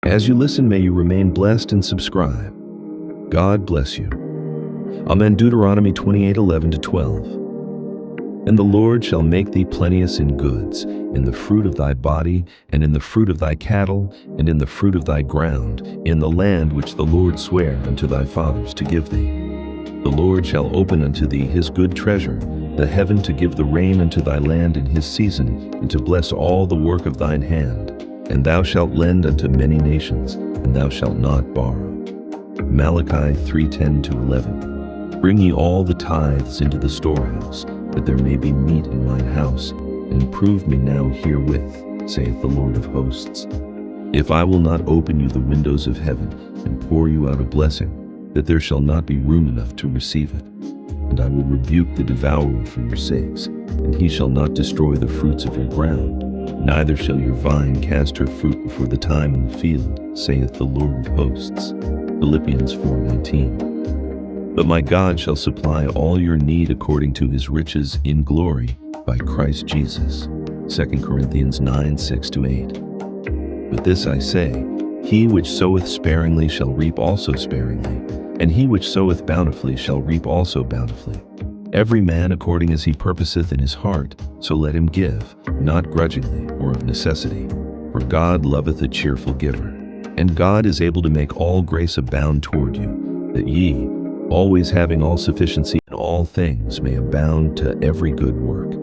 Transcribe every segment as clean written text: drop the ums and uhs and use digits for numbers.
As you listen, may you remain blessed and subscribe. God bless you. Amen. Deuteronomy 28:11-12. And the Lord shall make thee plenteous in goods, in the fruit of thy body, and in the fruit of thy cattle, and in the fruit of thy ground, in the land which the Lord sware unto thy fathers to give thee. The Lord shall open unto thee his good treasure, the heaven to give the rain unto thy land in his season, and to bless all the work of thine hand. And thou shalt lend unto many nations, and thou shalt not borrow. Malachi 3:10-11. Bring ye all the tithes into the storehouse, that there may be meat in mine house, and prove me now herewith, saith the Lord of hosts. If I will not open you the windows of heaven, and pour you out a blessing, that there shall not be room enough to receive it. And I will rebuke the devourer for your sakes, and he shall not destroy the fruits of your ground, neither shall your vine cast her fruit before the time in the field, saith the Lord of hosts. Philippians 4:19. But my God shall supply all your need according to his riches in glory by Christ Jesus. 2 Corinthians 9:6-8. But this I say, he which soweth sparingly shall reap also sparingly, and he which soweth bountifully shall reap also bountifully. Every man according as he purposeth in his heart, so let him give, not grudgingly or of necessity. For God loveth a cheerful giver. And God is able to make all grace abound toward you, that ye, always having all sufficiency in all things, may abound to every good work.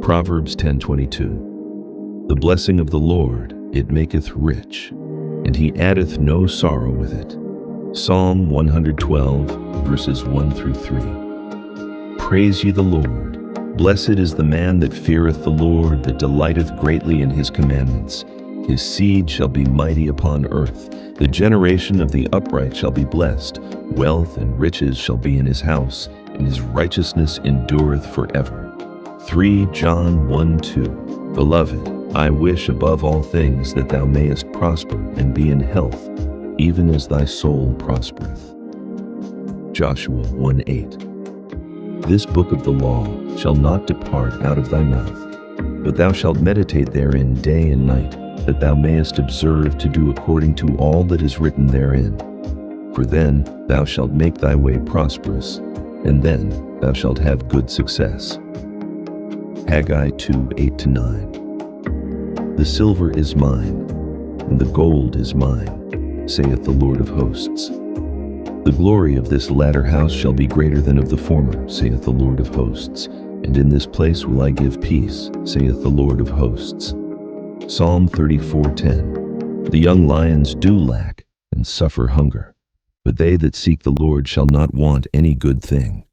Proverbs 10:22. The blessing of the Lord, it maketh rich, and he addeth no sorrow with it. Psalm 112:1-3. Praise ye the Lord. Blessed is the man that feareth the Lord, that delighteth greatly in his commandments. His seed shall be mighty upon earth. The generation of the upright shall be blessed. Wealth and riches shall be in his house, and his righteousness endureth forever. 3 John 1:2. Beloved, I wish above all things that thou mayest prosper and be in health, even as thy soul prospereth. Joshua 1:8. This book of the law shall not depart out of thy mouth, but thou shalt meditate therein day and night, that thou mayest observe to do according to all that is written therein. For then thou shalt make thy way prosperous, and then thou shalt have good success. Haggai 2:8-9. The silver is mine, and the gold is mine, saith the Lord of hosts. The glory of this latter house shall be greater than of the former, saith the Lord of hosts. And in this place will I give peace, saith the Lord of hosts. Psalm 34:10. The young lions do lack and suffer hunger, but they that seek the Lord shall not want any good thing.